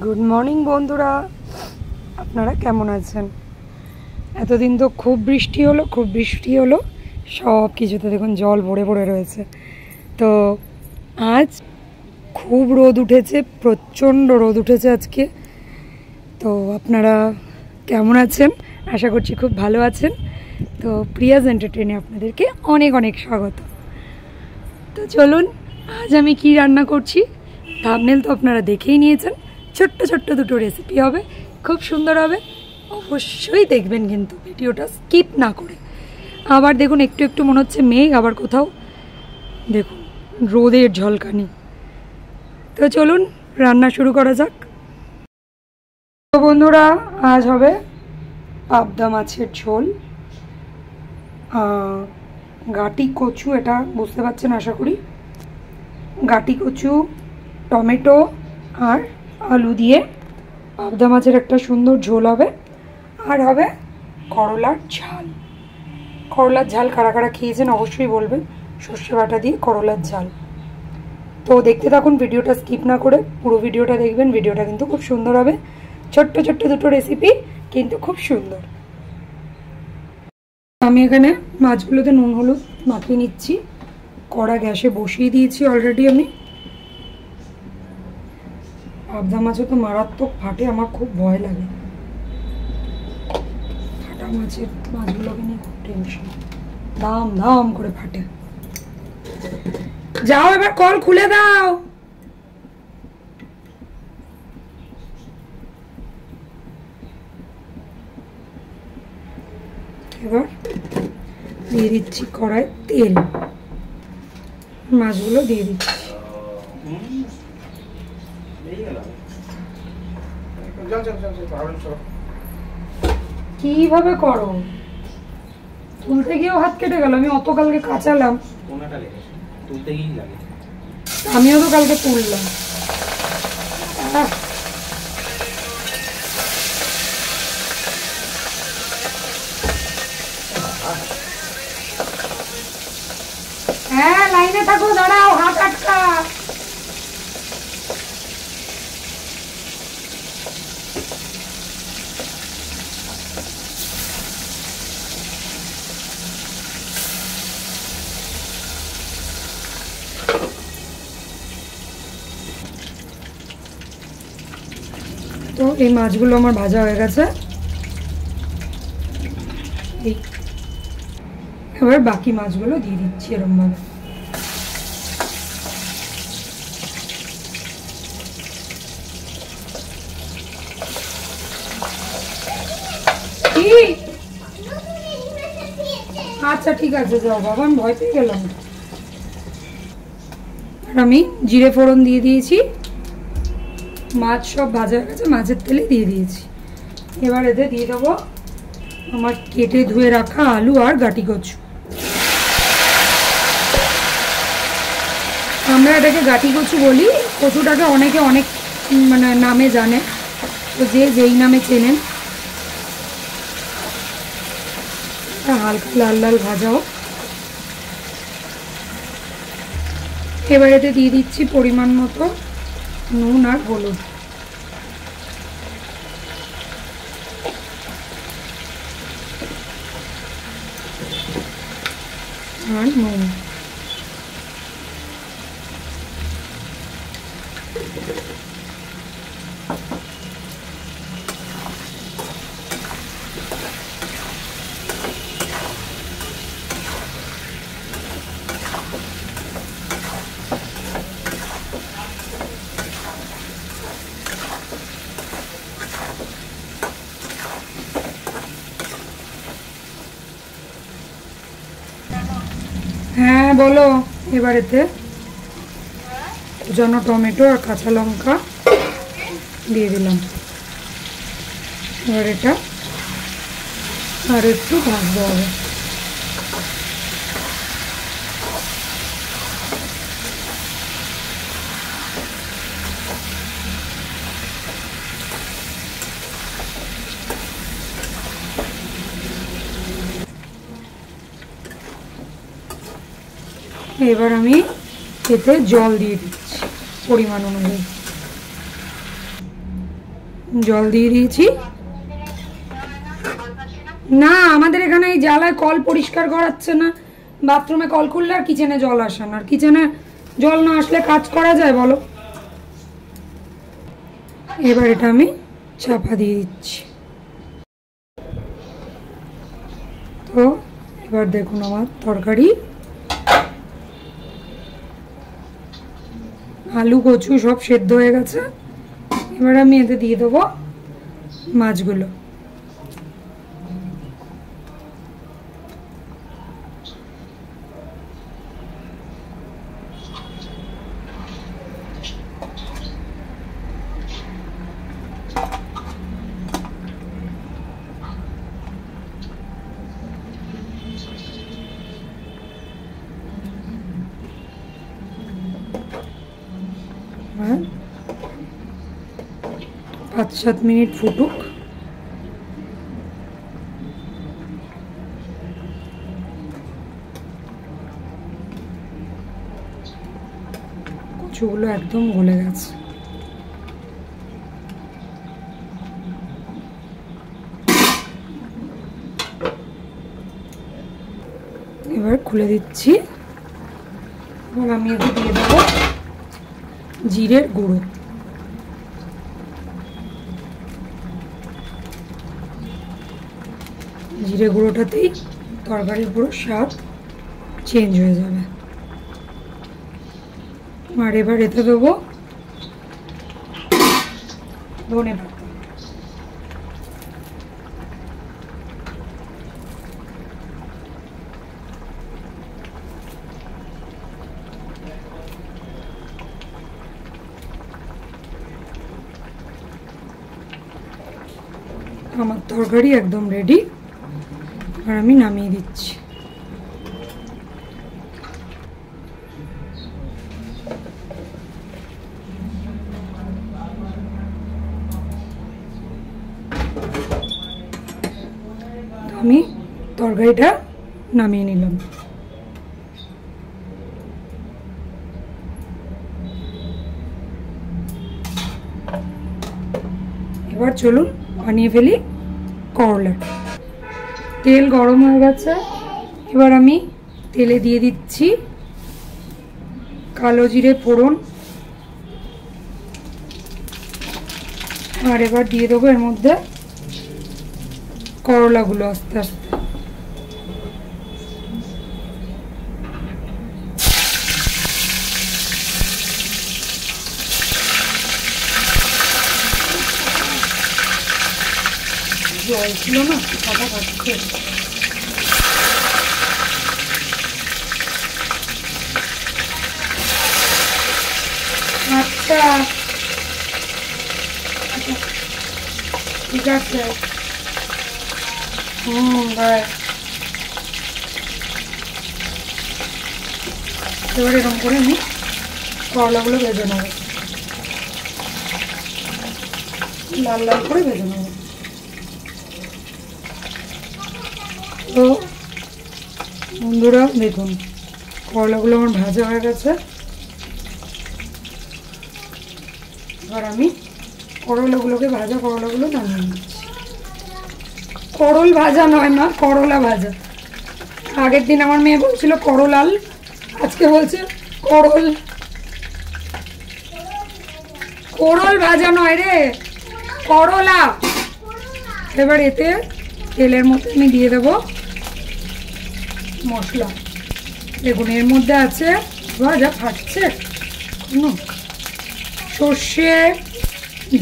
Good morning বন্ধুরা, আপনারা কেমন আছেন? এতদিন তো খুব বৃষ্টি হলো, সব কিছুতে দেখুন জল ভরে ভরে রয়েছে। তো আজ খুব রোদ উঠেছে, প্রচণ্ড রোদ উঠেছে আজকে। তো আপনারা কেমন আছেন? আশা করছি খুব ভালো আছেন। তো প্রিয়াজ এন্টারটেইনে আপনাদেরকে অনেক অনেক স্বাগত। তো চলুন, আজ আমি কি রান্না করছি থাম্বনেল তো আপনারা দেখেই নিয়েছেন। ছোট্ট ছোট্ট দুটো রেসিপি হবে, খুব সুন্দর হবে, অবশ্যই দেখবেন কিন্তু ভিডিওটা স্কিপ না করে। আবার দেখুন একটু একটু মনে হচ্ছে মেঘ, আবার কোথাও দেখুন রোদের ঝলকানি। তো চলুন রান্না শুরু করা যাক। তো বন্ধুরা, আজ হবে পাবদা মাছের ঝোল, গাটি কচু, এটা বুঝতে পারছেন আশা করি। গাটি কচু, টমেটো আর আলু দিয়ে পাবদা মাছের একটা সুন্দর ঝোল হবে। আর হবে করলার ঝাল। করলার ঝাল কারা কারা খেয়েছেন অবশ্যই বলবেন, সর্ষে বাটা দিয়ে করলার ঝাল। তো দেখতে থাকুন, ভিডিওটা স্কিপ না করে পুরো ভিডিওটা দেখবেন। ভিডিওটা কিন্তু খুব সুন্দর হবে, ছোট্ট ছোট্ট দুটো রেসিপি কিন্তু খুব সুন্দর। আমি এখানে মাছগুলোতে নুন হলুদ মাখিয়ে নিচ্ছি। কড়া গ্যাসে বসিয়ে দিয়েছি অলরেডি আমি। পাবদা মাছও তো মারাত্মক ফাটে, আমার খুব ভয় লাগে ফাটা মাছগুলোকে নিয়ে খুব টেনশন, দাম দাম করে ফাটে। যাও এবার কল খুলে দাও। এবার দিয়ে দিচ্ছি কড়াই তেল, মাছগুলো দিয়ে দিচ্ছি। কিভাবে করো? তুলতে গিয়েও হাত কেটে গেল। আমি অত কালকে কাঁচালাম, আমিও তো কালকে তুললাম। হ্যাঁ লাইনে থাকো, দাঁড়াও, হাত আটকা। তো এই মাছগুলো আমার ভাজা হয়ে গেছে। এবার বাকি মাছগুলো দিয়ে দিচ্ছি এরকম ভাবে। আচ্ছা ঠিক আছে, যাও বাবা, আমি ভয় পেয়ে গেলাম। আর আমি জিরে ফোড়ন দিয়ে দিয়েছি, মাছ সব ভাজা হয়ে গেছে, মাছের তেলে দিয়ে দিয়েছি। এবার এতে দিয়ে দেবো আমার কেটে ধুয়ে রাখা আলু আর গাটি কচু। আমরা এটাকে গাটি কচু বলি। কচুটাকে অনেকে অনেক মানে নামে জানে, তো যে যেই নামে চেনেন। হালকা লাল লাল ভাজাও। এবার এতে দিয়ে দিচ্ছি পরিমাণ মতো নুন আর হলুদ। আর নুন। হ্যাঁ বলো। এবার এতে কুচানো টমেটো আর কাঁচা লঙ্কা দিয়ে দিলাম। এবার এটা আর একটু ভাজতে হবে। এবার আমি এতে জল দিয়ে দিচ্ছি পরিমাণ অনুযায়ী। জল দিয়ে দিয়েছি। না, আমাদের এখানে এই জ্বালায় কল পরিষ্কার করাচ্ছে না। বাথরুমে কল খুললে আর কিচেনে জল আসে না, আর কিচেনে জল না আসলে কাজ করা যায় বলো? এবার এটা আমি চাপা দিয়ে দিচ্ছি। তো এবার দেখুন আমার তরকারি, আলু কচু সব সেদ্ধ হয়ে গেছে। এবার আমি এতে দিয়ে দেবো মাছগুলো। আর 5-7 মিনিট ফুটুক। কচুগুলো একদম গলে গেছে। এবার খুলে দিচ্ছি। এবার আমি এতে দিয়ে দেবো জিরের গুঁড়ো। জিরে গুঁড়োটাতেই তরকারির পুরো স্বাদ চেঞ্জ হয়ে যাবে। আর এবার এতে দেবো ধনে পাতা। আমার তরকারি একদম রেডি। আর আমি নামিয়ে দিচ্ছি। আমি তরকারিটা নামিয়ে নিলাম। এবার চলুন বানিয়ে ফেলি করলা। তেল গরম হয়ে গেছে। এবার আমি তেলে দিয়ে দিচ্ছি কালো জিরে ফোড়ন। আর এবার দিয়ে দেবো এর মধ্যে করলাগুলো আস্তে আস্তে। জল ছিল না, কথা পাচ্ছে। আচ্ছা ঠিক আছে। এবার এরকম করে আমি করলাগুলো ভেজে নেব, লাল লাল করে ভেজে নেব। তো বন্ধুরা দেখুন করলাগুলো আমার ভাজা হয়ে গেছে। এবার আমি করলাগুলোকে ভাজা করলাগুলো নামিয়ে নিচ্ছি। করল ভাজা নয় মা, করলা ভাজা। আগের দিন আমার মেয়ে বলছিল করলাল, আজকে বলছে করল। করল ভাজা নয় রে, করলা। এবার এতে তেলের মধ্যে আমি দিয়ে দেবো মশলা। দেখুন এর মধ্যে আছে, যা ফাটছে, সর্ষে,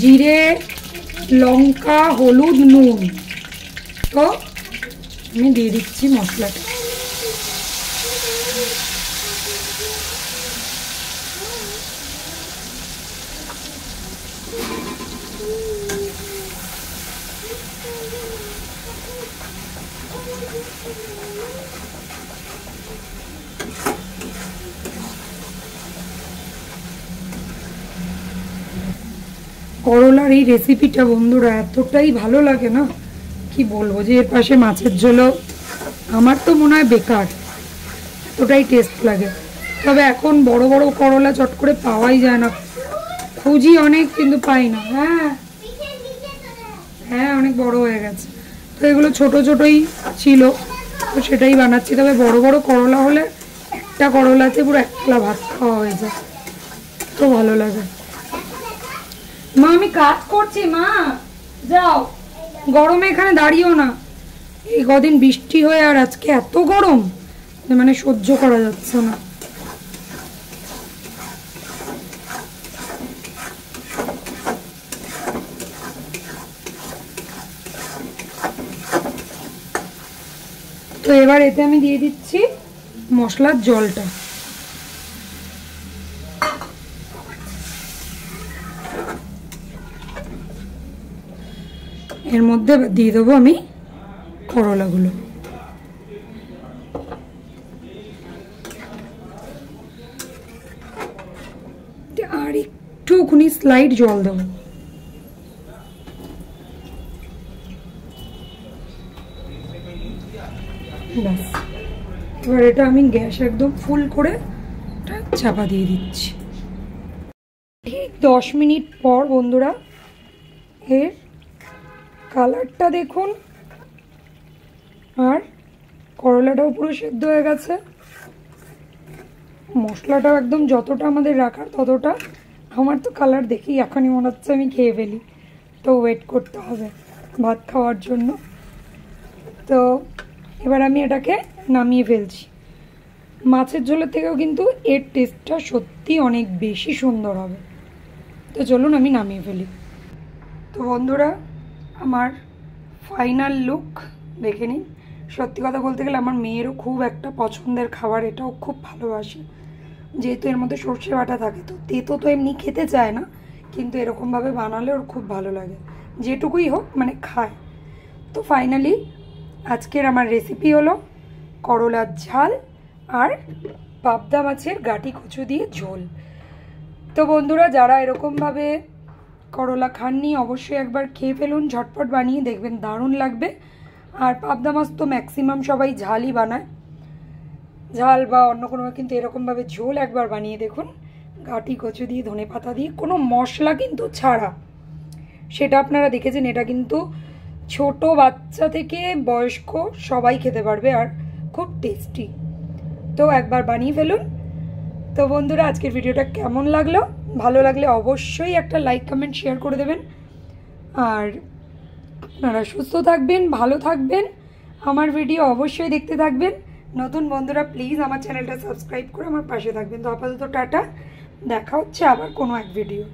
জিরে, লঙ্কা, হলুদ, নুন। তো আমি দিয়ে দিচ্ছি মশলাটা। করলার এই রেসিপিটা বন্ধুরা এতটাই ভালো লাগে না, কি বলবো। যে এর পাশে মাছের ঝোলও আমার তো মনে হয় বেকার, এতটাই টেস্ট লাগে। তবে এখন বড় বড় করলা চট করে পাওয়াই যায় না, খুঁজি অনেক কিন্তু পাই না। হ্যাঁ হ্যাঁ অনেক বড় হয়ে গেছে, তো এগুলো ছোট ছোটই ছিল, তো সেটাই বানাচ্ছি। তবে বড় বড় করলা হলে একটা করলাতে পুরো এক থালা ভাত খাওয়া হয়ে যায়, তো ভালো লাগে। মা আমি কাজ করছি, মা যাও, গরমে এখানে দাঁড়িয়েও না। এই কদিন বৃষ্টি হয়ে আর আজকে এত গরম মানে সহ্য করা যাচ্ছে না। তো এবার এতে আমি দিয়ে দিচ্ছি মশলার জলটা। এর মধ্যে দিয়ে দেবো আমি করলাগুলো। আর একটুখানি স্লাইড জল দেবো। ব্যাস, এবার এটা আমি গ্যাস একদম ফুল করে চাপা দিয়ে দিচ্ছি। ঠিক 10 মিনিট পর বন্ধুরা এর কালারটা দেখুন, আর করলাটাও পুরো সেদ্ধ হয়ে গেছে, মশলাটাও একদম যতটা আমাদের রাখার ততটা। আমার তো কালার দেখেই এখনই মনে হচ্ছে আমি খেয়ে ফেলি, তো ওয়েট করতে হবে ভাত খাওয়ার জন্য। তো এবার আমি এটাকে নামিয়ে ফেলছি। মাছের ঝোলের থেকেও কিন্তু এর টেস্টটা সত্যি অনেক বেশি সুন্দর হবে। তো চলুন আমি নামিয়ে ফেলি। তো বন্ধুরা আমার ফাইনাল লুক দেখে নিন। সত্যি কথা বলতে গেলে আমার মেয়েরও খুব একটা পছন্দের খাবার, এটাও খুব ভালোবাসে। যেহেতু এর মধ্যে সর্ষে বাটা থাকে, তো তেতো তো এমনি খেতে চায় না, কিন্তু এরকমভাবে বানালে ওর খুব ভালো লাগে, যেটুকুই হোক মানে খায়। তো ফাইনালি আজকের আমার রেসিপি হলো করলার ঝাল আর পাবদা মাছের গাঁটি কচু দিয়ে ঝোল। তো বন্ধুরা যারা এরকমভাবে করলা খাননি অবশ্যই একবার খেয়ে ফেলুন, ঝটপট বানিয়ে দেখবেন দারুণ লাগবে। আর পাবদা মাছ তো ম্যাক্সিমাম সবাই ঝালই বানায়, ঝাল বা অন্য কোনো, কিন্তু এরকমভাবে ঝোল একবার বানিয়ে দেখুন, গাঁটি কচু দিয়ে ধনে পাতা দিয়ে, কোনো মশলা কিন্তু ছাড়া। সেটা আপনারা দেখেছেন, এটা কিন্তু ছোট বাচ্চা থেকে বয়স্ক সবাই খেতে পারবে আর খুব টেস্টি। তো একবার বানিয়ে ফেলুন। তো বন্ধুরা আজকের ভিডিওটা কেমন লাগলো, ভালো লাগলে অবশ্যই একটা লাইক কমেন্ট শেয়ার করে দেবেন। আর আপনারা সুস্থ থাকবেন, ভালো থাকবেন, আমার ভিডিও অবশ্যই দেখতে থাকবেন। নতুন বন্ধুরা প্লিজ আমার চ্যানেলটা সাবস্ক্রাইব করে আমার পাশে থাকবেন। তো আপাতত টাটা, দেখা হচ্ছে আবার কোনো এক ভিডিও।